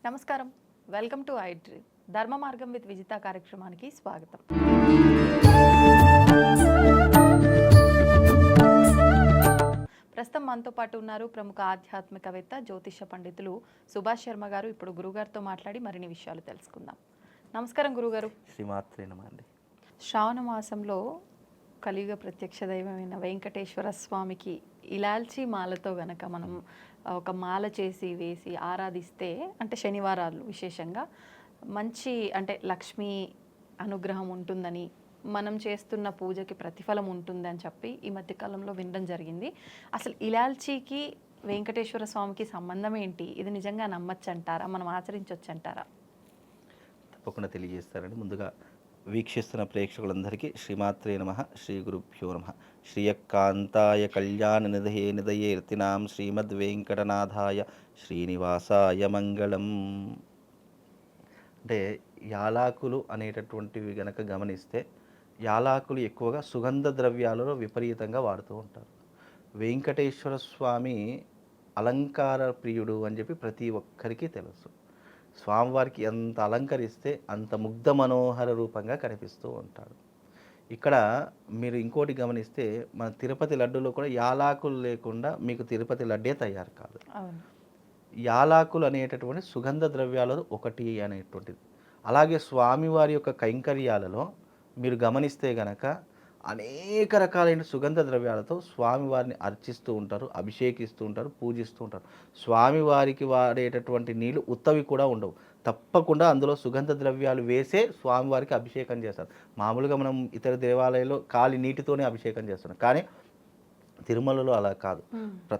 నమస్కారం. Welcome to I dream. ధర్మ మార్గం విత్ విజిత కార్యక్రమానికి స్వాగతం. ప్రస్తుతం మనతో పాటు ఉన్నారు ప్రముఖ ఆధ్యాత్మికవేత్త జ్యోతిష పండితులు సుభాష్ శర్మ గారు. ఇప్పుడు గురుగారితో మాట్లాడి మరిన్ని విషయాలు తెలుసుకుందాం. నమస్కారం గురుగారు. శ్రీమాత్రే నమః అండి. శ్రావణ మాసంలో కలియుగ ప్రత్యక్ష దైవమైన వెంకటేశ్వర స్వామికి ఇలాల్చి మాలతో గనక మనం ఒక మాల చేసి వేసి ఆరాధిస్తే, అంటే శనివారాలు విశేషంగా మంచి అంటే లక్ష్మీ అనుగ్రహం ఉంటుందని, మనం చేస్తున్న పూజకి ప్రతిఫలం ఉంటుందని చెప్పి ఈ మధ్యకాలంలో వినడం జరిగింది. అసలు ఇలాల్చీకి వెంకటేశ్వర స్వామికి సంబంధం ఏంటి? ఇది నిజంగా నమ్మచ్చు అంటారా? మనం ఆచరించవచ్చు అంటారా? తప్పకుండా తెలియజేస్తారండి. ముందుగా వీక్షిస్తున్న ప్రేక్షకులందరికీ శ్రీమాత్రే నమః, శ్రీ గురుభ్యో నమః. శ్రీయకాంతాయ కళ్యాణ నిధయే నిధయేర్తినాం శ్రీమద్వేంకటనాథాయ శ్రీనివాసాయ మంగళం. అంటే యాలాకులు అనేటటువంటివి గనక గమనిస్తే, యాలాకులు ఎక్కువగా సుగంధ ద్రవ్యాలలో విపరీతంగా వాడుతూ ఉంటారు. వెంకటేశ్వర స్వామి అలంకార ప్రియుడు అని చెప్పి ప్రతి ఒక్కరికి తెలుసు. స్వామివారికి ఎంత అలంకరిస్తే అంత ముగ్ధ మనోహర రూపంగా కనిపిస్తూ ఉంటాడు. ఇక్కడ మీరు ఇంకోటి గమనిస్తే, మన తిరుపతి లడ్డూలో కూడా యాలాకులు లేకుండా మీకు తిరుపతి లడ్డే తయారు కాదు. యాలాకులు అనేటటువంటి సుగంధ ద్రవ్యాలలో ఒకటి అనేటువంటిది. అలాగే స్వామివారి యొక్క కైంకర్యాలలో మీరు గమనిస్తే గనక అనేక రకాలైన సుగంధ ద్రవ్యాలతో స్వామివారిని అర్చిస్తూ ఉంటారు, అభిషేకిస్తూ ఉంటారు, పూజిస్తూ ఉంటారు. స్వామివారికి వాడేటటువంటి నీళ్ళు ఉత్తవి కూడా ఉండవు. తప్పకుండా అందులో సుగంధ ద్రవ్యాలు వేసే స్వామివారికి అభిషేకం చేస్తారు. మామూలుగా మనం ఇతర దేవాలయాల్లో ఖాళీ నీటితోనే అభిషేకం చేస్తున్నాం, కానీ తిరుమలలో అలా కాదు.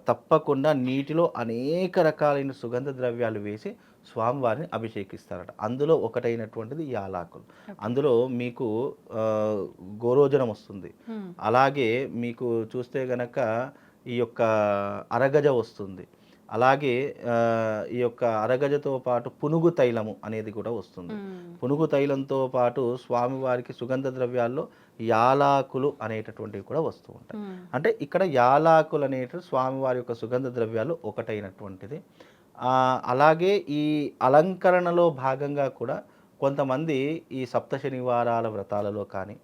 తప్పకుండా నీటిలో అనేక రకాలైన సుగంధ ద్రవ్యాలు వేసి స్వామివారిని అభిషేకిస్తారట. అందులో ఒకటైనటువంటిది యాలాకులు. అందులో మీకు గోరోజనం వస్తుంది. అలాగే మీకు చూస్తే గనక ఈ యొక్క అరగజ వస్తుంది. అలాగే ఈ యొక్క అరగజతో పాటు పునుగు తైలము అనేది కూడా వస్తుంది. పునుగు తైలంతో పాటు స్వామివారికి సుగంధ ద్రవ్యాల్లో యాలాకులు అనేటటువంటివి కూడా వస్తూ ఉంటాయి. అంటే ఇక్కడ యాలాకులు అనేటివి స్వామివారి యొక్క సుగంధ ద్రవ్యాలు ఒకటైనటువంటిది. అలాగే ఈ అలంకరణలో భాగంగా కూడా కొంతమంది ఈ సప్త శనివారాల వ్రతాలలో కానీ,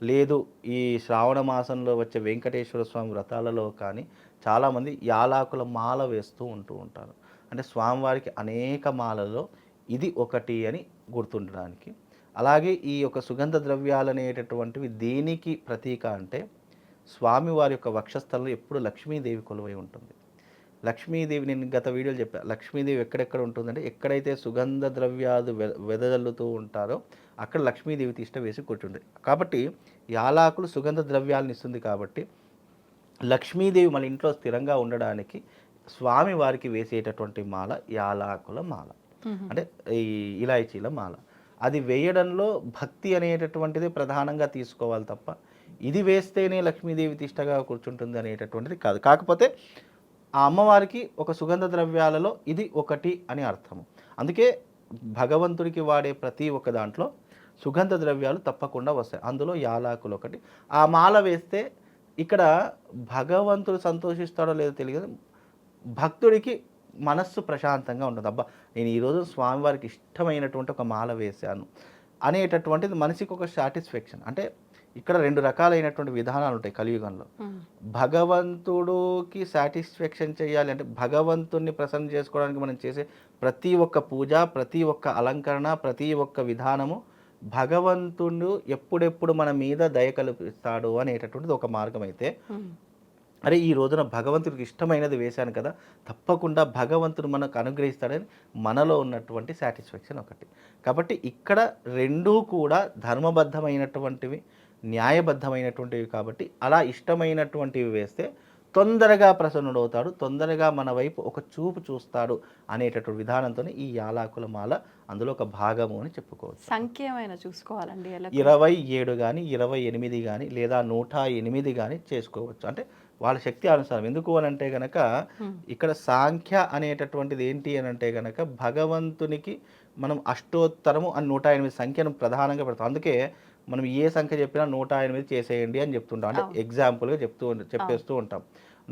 లేదు ఈ శ్రావణ మాసంలో వచ్చే వెంకటేశ్వర స్వామి వ్రతాలలో కానీ చాలామంది యాలాకుల మాల వేస్తూ ఉంటారు. అంటే స్వామివారికి అనేక మాలలో ఇది ఒకటి అని గుర్తుండడానికి. అలాగే ఈ యొక్క సుగంధ ద్రవ్యాలు అనేటటువంటివి దేనికి ప్రతీక అంటే, స్వామివారి యొక్క వక్షస్థలంలో ఎప్పుడు లక్ష్మీదేవి కొలువై ఉంటుంది. లక్ష్మీదేవి, నేను గత వీడియోలో చెప్పాను, లక్ష్మీదేవి ఎక్కడెక్కడ ఉంటుందంటే, ఎక్కడైతే సుగంధ ద్రవ్యాలు వెదజల్లుతూ ఉంటారో అక్కడ లక్ష్మీదేవి తిష్ట వేసి కూర్చుంటుంది. కాబట్టి యాలాకులు సుగంధ ద్రవ్యాలను ఇస్తుంది. కాబట్టి లక్ష్మీదేవి మన ఇంట్లో స్థిరంగా ఉండడానికి స్వామివారికి వేసేటటువంటి మాల యాలాకుల మాల, అంటే ఈ ఇలాయచీల మాల. అది వేయడంలో భక్తి అనేటటువంటిది ప్రధానంగా తీసుకోవాలి తప్ప, ఇది వేస్తేనే లక్ష్మీదేవి తిష్టగా కూర్చుంటుంది అనేటటువంటిది కాదు. కాకపోతే ఆ అమ్మవారికి ఒక సుగంధ ద్రవ్యాలలో ఇది ఒకటి అని అర్థము. అందుకే భగవంతుడికి వాడే ప్రతి ఒక్క దాంట్లో సుగంధ ద్రవ్యాలు తప్పకుండా వస్తాయి. అందులో యాలాకులు ఒకటి. ఆ మాల వేస్తే ఇక్కడ భగవంతుడు సంతోషిస్తాడో లేదో తెలియదు, భక్తుడికి మనస్సు ప్రశాంతంగా ఉంటుంది. అబ్బా, నేను ఈరోజు స్వామివారికి ఇష్టమైనటువంటి ఒక మాల వేశాను అనేటటువంటిది మనిషికి ఒక సాటిస్ఫాక్షన్. అంటే ఇక్కడ రెండు రకాలైనటువంటి విధానాలు ఉంటాయి కలియుగంలో. భగవంతుడికి సాటిస్ఫాక్షన్ చేయాలి అంటే, భగవంతుడిని ప్రసన్న చేసుకోవడానికి మనం చేసే ప్రతి ఒక్క పూజ, ప్రతి ఒక్క అలంకరణ, ప్రతి ఒక్క విధానము భగవంతుడు ఎప్పుడెప్పుడు మన మీద దయ కల్పిస్తాడు అనేటటువంటిది ఒక మార్గం అయితే, అరే ఈ రోజున భగవంతుడికి ఇష్టమైనది వేశాను కదా, తప్పకుండా భగవంతుడు మనకు అనుగ్రహిస్తాడని మనలో ఉన్నటువంటి సాటిస్ఫాక్షన్ ఒకటి. కాబట్టి ఇక్కడ రెండూ కూడా ధర్మబద్ధమైనటువంటివి, న్యాయబద్ధమైనటువంటివి. కాబట్టి అలా ఇష్టమైనటువంటివి వేస్తే తొందరగా ప్రసన్నుడవుతాడు, తొందరగా మన వైపు ఒక చూపు చూస్తాడు అనేటటువంటి విధానంతో ఈ యాలాకుల మాల అందులో ఒక భాగము అని చెప్పుకోవచ్చు. సంఖ్యమైన చూసుకోవాలండి. 27 కానీ 28 కానీ లేదా 108 కానీ చేసుకోవచ్చు. అంటే వాళ్ళ శక్తి అనుసారం. ఎందుకు అని అంటే గనక ఇక్కడ సాంఖ్య అనేటటువంటిది ఏంటి అని అంటే గనక, భగవంతునికి మనం అష్టోత్తరము అని 108 సంఖ్యను ప్రధానంగా పెడతాం. అందుకే మనం ఏ సంఖ్య చెప్పినా 108 చేసేయండి అని చెప్తుంటాం. అంటే ఎగ్జాంపుల్గా చెప్పేస్తూ ఉంటాం.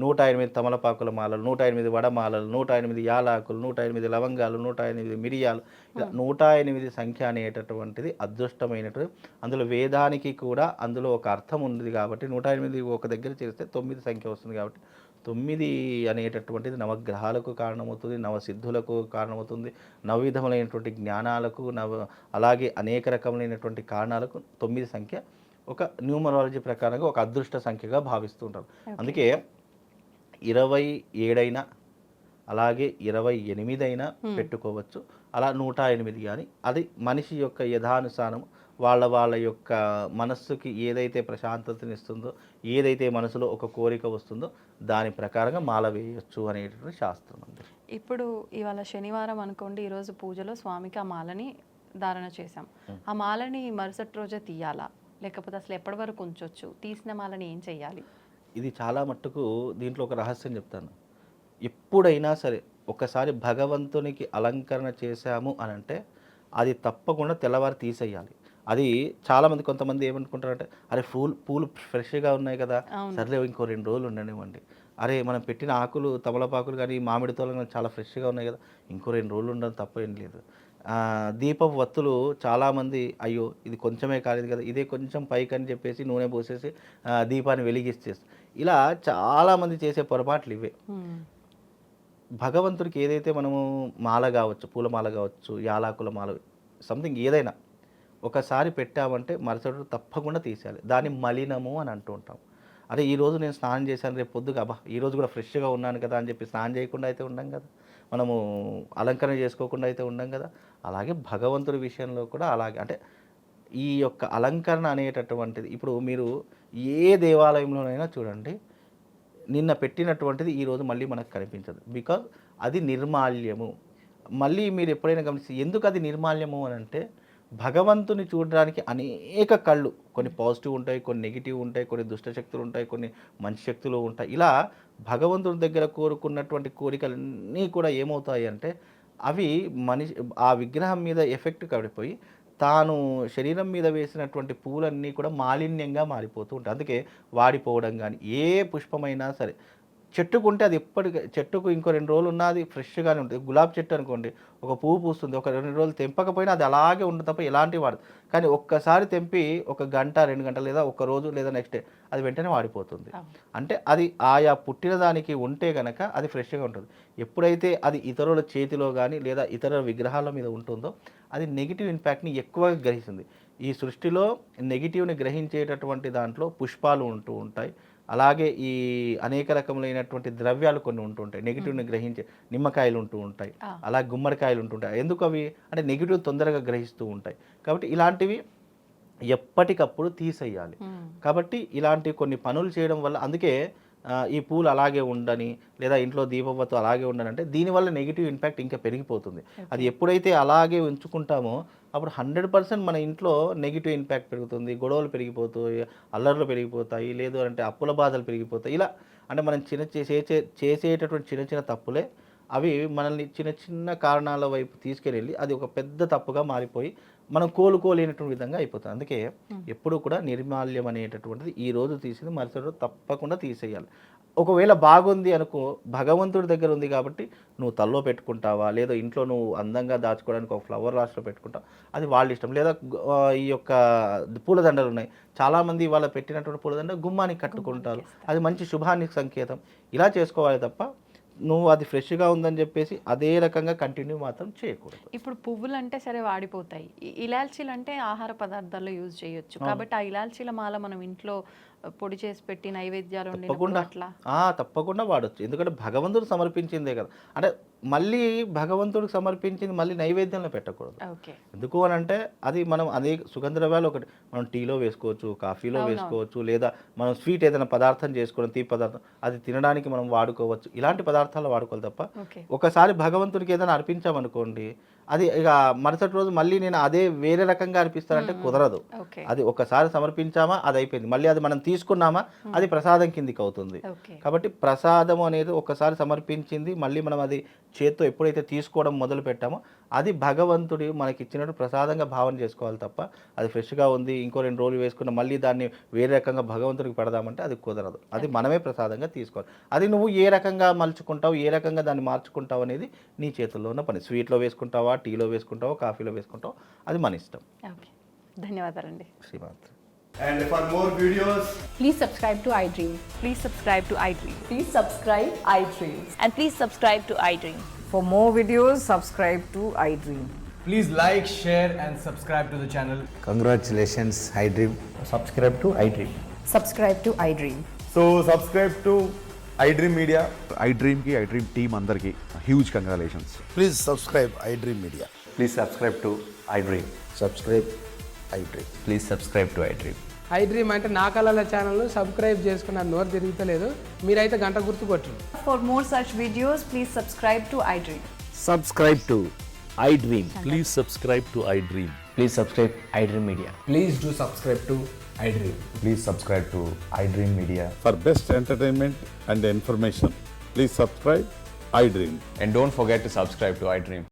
108 తమలపాకుల మాలలు, 108 వడమాలలు, 108 యాలాకులు, 108 లవంగాలు, 108 మిరియాలు, ఇలా 108 సంఖ్య అనేటటువంటిది అదృష్టమైనటువంటి. అందులో వేదానికి కూడా అందులో ఒక అర్థం ఉంది కాబట్టి 108 ఒక దగ్గర చేస్తే 9 సంఖ్య వస్తుంది కాబట్టి 9 అనేటటువంటిది నవగ్రహాలకు కారణమవుతుంది, నవసిద్ధులకు కారణమవుతుంది, నవవిధములైనటువంటి జ్ఞానాలకు అలాగే అనేక రకములైనటువంటి కారణాలకు 9 సంఖ్య ఒక న్యూమరాలజీ ప్రకారంగా ఒక అదృష్ట సంఖ్యగా భావిస్తుంటారు. అందుకే 27 అయినా అలాగే 28 అయినా పెట్టుకోవచ్చు, అలా 108 కానీ అది మనిషి యొక్క యథానుసారం వాళ్ళ యొక్క మనస్సుకి ఏదైతే ప్రశాంతతనిస్తుందో, ఏదైతే మనసులో ఒక కోరిక వస్తుందో దాని ప్రకారంగా మాల వేయొచ్చు అనేటటువంటి శాస్త్రం అండి. ఇప్పుడు ఇవాళ శనివారం అనుకోండి, ఈరోజు పూజలో స్వామికి ఆ మాలని ధారణ చేశాం. ఆ మాలని మరుసటి రోజే తీయాలా, లేకపోతే అసలు ఎప్పటి వరకు ఉంచొచ్చు? తీసిన మాలని ఏం చెయ్యాలి? ఇది చాలా మట్టుకు దీంట్లో ఒక రహస్యం చెప్తాను. ఎప్పుడైనా సరే ఒకసారి భగవంతునికి అలంకరణ చేశాము అని అంటే అది తప్పకుండా తెల్లవారు తీసేయాలి. అది చాలామంది కొంతమంది ఏమనుకుంటారంటే, అరే పూలు ఫ్రెష్గా ఉన్నాయి కదా, సర్లే ఇంకో 2 రోజులు ఉండనివ్వండి. అరే మనం పెట్టిన ఆకులు తమలపాకులు కానీ మామిడి తోలు కానీ చాలా ఫ్రెష్గా ఉన్నాయి కదా, ఇంకో 2 రోజులు ఉండడం తప్పేం లేదు. దీపపు వత్తులు చాలామంది అయ్యో ఇది కొంచెమే కాలేదు కదా, ఇదే కొంచెం పైకని చెప్పేసి నూనె పోసేసి దీపాన్ని వెలిగిస్తేస్తారు. ఇలా చాలామంది చేసే పొరపాట్లు ఇవే. భగవంతుడికి ఏదైతే మనము మాల కావచ్చు, పూలమాల కావచ్చు, యాలాకుల మాల, సంథింగ్ ఏదైనా ఒకసారి పెట్టామంటే మరుసటి రోజు తప్పకుండా తీసేయాలి. దాన్ని మలినము అని అంటూ ఉంటాం. అరే ఈరోజు నేను స్నానం చేశాను, రేపు పొద్దుగా అబ్బా ఈరోజు కూడా ఫ్రెష్గా ఉన్నాను కదా అని చెప్పి స్నానం చేయకుండా అయితే ఉండం కదా, మనము అలంకరణ చేసుకోకుండా అయితే ఉండం కదా. అలాగే భగవంతుడి విషయంలో కూడా అలాగే, అంటే ఈ యొక్క అలంకరణ అనేటటువంటిది ఇప్పుడు మీరు ఏ దేవాలయంలోనైనా చూడండి, నిన్న పెట్టినటువంటిది ఈరోజు మళ్ళీ మనకు కనిపించదు. బికాజ్ అది నిర్మాల్యము. మళ్ళీ మీరు ఎప్పుడైనా గమనిస్తే ఎందుకు అది నిర్మాల్యము అని అంటే, భగవంతుని చూడడానికి అనేక కళ్ళు, కొన్ని పాజిటివ్ ఉంటాయి, కొన్ని నెగిటివ్ ఉంటాయి, కొన్ని దుష్టశక్తులు ఉంటాయి, కొన్ని మంచి శక్తులు ఉంటాయి. ఇలా భగవంతుడి దగ్గర కోరుకున్నటువంటి కోరికలన్నీ కూడా ఏమవుతాయి అంటే అవి ఆ విగ్రహం మీద ఎఫెక్ట్ పడిపోయి తాను శరీరం మీద వేసినటువంటి పూలన్నీ కూడా మాలిన్యంగా మారిపోతూ ఉంటాయి. అందుకే వాడిపోవడం కానీ, ఏ పుష్పమైనా సరే చెట్టుకుంటే అది చెట్టుకు ఇంకో 2 రోజులు ఉన్నా అది ఫ్రెష్గానే ఉంటుంది. గులాబీ చెట్టు అనుకోండి, ఒక పువ్వు పూస్తుంది, ఒక 2 రోజులు తెంపకపోయినా అది అలాగే ఉంటుంది తప్ప ఎలాంటి వాడదు. కానీ ఒక్కసారి తెంపి 1 గంట 2 గంటలు లేదా 1 రోజు లేదా నెక్స్ట్ డే అది వెంటనే వాడిపోతుంది. అంటే అది ఆయా పుట్టిన దానికి ఉంటే గనక అది ఫ్రెష్గా ఉంటుంది. ఎప్పుడైతే అది ఇతరుల చేతిలో కానీ లేదా ఇతర విగ్రహాల మీద ఉంటుందో అది నెగిటివ్ ఇంపాక్ట్ని ఎక్కువగా గ్రహిస్తుంది. ఈ సృష్టిలో నెగిటివ్ని గ్రహించేటటువంటి దాంట్లో పుష్పాలు ఉంటూ ఉంటాయి, అలాగే ఈ అనేక రకములైనటువంటి ద్రవ్యాలు కొన్ని ఉంటుంటాయి నెగిటివ్ని గ్రహించే. నిమ్మకాయలు ఉంటూ ఉంటాయి, అలాగే గుమ్మడికాయలు ఉంటుంటాయి. ఎందుకు అవి అంటే నెగిటివ్ తొందరగా గ్రహిస్తూ ఉంటాయి. కాబట్టి ఇలాంటివి ఎప్పటికప్పుడు తీసేయాలి. కాబట్టి ఇలాంటి కొన్ని పనులు చేయడం వల్ల, అందుకే ఈ పూలు అలాగే ఉండని లేదా ఇంట్లో దీపవత్తు అలాగే ఉండని అంటే దీనివల్ల నెగిటివ్ ఇంపాక్ట్ ఇంకా పెరిగిపోతుంది. అది ఎప్పుడైతే అలాగే ఉంచుకుంటామో అప్పుడు 100% మన ఇంట్లో నెగిటివ్ ఇంపాక్ట్ పెరుగుతుంది, గొడవలు పెరిగిపోతాయి, అల్లర్లు పెరిగిపోతాయి, లేదు అంటే అప్పుల బాధలు పెరిగిపోతాయి. ఇలా అంటే మనం చేసేటటువంటి చిన్న చిన్న తప్పులే అవి మనల్ని చిన్న చిన్న కారణాల వైపు తీసుకెళ్ళి అది ఒక పెద్ద తప్పుగా మారిపోయి మనం కోలుకోలేనటువంటి విధంగా అయిపోతుంది. అందుకే ఎప్పుడు కూడా నిర్మాల్యం అనేటటువంటిది ఈ రోజు తీసింది మరుసటి రోజు తప్పకుండా తీసేయాలి. ఒకవేళ బాగుంది అనుకో, భగవంతుడి దగ్గర ఉంది కాబట్టి నువ్వు తల్లో పెట్టుకుంటావా, లేదా ఇంట్లో నువ్వు అందంగా దాచుకోవడానికి ఒక ఫ్లవర్ రాష్లో పెట్టుకుంటావు, అది వాళ్ళ ఇష్టం. లేదా ఈ యొక్క పూలదండలు ఉన్నాయి, చాలామంది వాళ్ళ పెట్టినటువంటి పూలదండ గుమ్మానికి కట్టుకుంటారు, అది మంచి శుభానికి సంకేతం. ఇలా చేసుకోవాలి తప్ప నువ్వు అది ఫ్రెష్గా ఉందని చెప్పేసి అదే రకంగా కంటిన్యూ మాత్రం చేయకూడదు. ఇప్పుడు పువ్వులు అంటే సరే వాడిపోతాయి, ఇలాచీలు అంటే ఆహార పదార్థాల్లో యూజ్ చేయొచ్చు. కాబట్టి ఆ ఇలాచీల మాల మనం ఇంట్లో పొడి చేసి పెట్టి నైవేద్యాలు తప్పకుండా వాడచ్చు. ఎందుకంటే భగవంతుడు సమర్పించిందే కదా. అంటే మళ్ళీ భగవంతుడికి సమర్పించింది మళ్ళీ నైవేద్యంలో పెట్టకూడదు. ఎందుకు అని అంటే అది మనం అదే సుగంధ ద్రవ్యాలు ఒకటి మనం టీలో వేసుకోవచ్చు, కాఫీలో వేసుకోవచ్చు, లేదా మనం స్వీట్ ఏదైనా పదార్థం చేసుకోవడం, తీపి పదార్థం అది తినడానికి మనం వాడుకోవచ్చు. ఇలాంటి పదార్థాలు వాడుకోవాలి తప్ప ఒకసారి భగవంతుడికి ఏదైనా అర్పించామనుకోండి, అది ఇక మరుసటి రోజు మళ్ళీ నేను అదే వేరే రకంగా అనిపిస్తానంటే కుదరదు. అది ఒకసారి సమర్పించామా అది అయిపోయింది, మళ్ళీ అది మనం తీసుకున్నామా అది ప్రసాదం కిందికి అవుతుంది. కాబట్టి ప్రసాదం అనేది ఒకసారి సమర్పించింది మళ్ళీ మనం అది చేత్తో ఎప్పుడైతే తీసుకోవడం మొదలు పెట్టామో అది భగవంతుడు మనకి ఇచ్చినట్టు ప్రసాదంగా భావన చేసుకోవాలి తప్ప అది ఫ్రెష్గా ఉంది ఇంకో 2 రోజులు వేసుకున్న మళ్ళీ దాన్ని వేరే రకంగా భగవంతుడికి పెడదామంటే అది కుదరదు. అది మనమే ప్రసాదంగా తీసుకోవాలి. అది నువ్వు ఏ రకంగా మలుచుకుంటావు, ఏ రకంగా దాన్ని మార్చుకుంటావు అనేది నీ చేతుల్లో ఉన్న పని. స్వీట్లో వేసుకుంటావా, టీలో వేసుకుంటావా, కాఫీలో వేసుకుంటావా, అది మన ఇష్టం. ఓకే, ధన్యవాదాలండి. శ్రీమాత్. And for more videos, Please subscribe to iDream. Please subscribe to iDream. Please subscribe iDream. And please subscribe to iDream. For more videos, subscribe to iDream. please like, share, and subscribe to the channel. Congratulations, iDream. Subscribe to iDream. Subscribe to iDream. So subscribe to iDream Media. iDream की iDream team अंदर की huge congratulations. Please subscribe iDream Media. Please subscribe to iDream. Subscribe iDream. Please subscribe to iDream. iDream అంటే నా కళల channel subscribe చేసుకున్న నోరు తిరుగుతలేదు, మీరైతే గంట గుర్తు కొట్టండి. For more such videos, please subscribe to iDream. Subscribe to iDream. Please subscribe to iDream. Please subscribe iDream Media. Please do subscribe to iDream. Please subscribe to iDream Media. For best entertainment and information, please subscribe iDream. And don't forget to subscribe to iDream.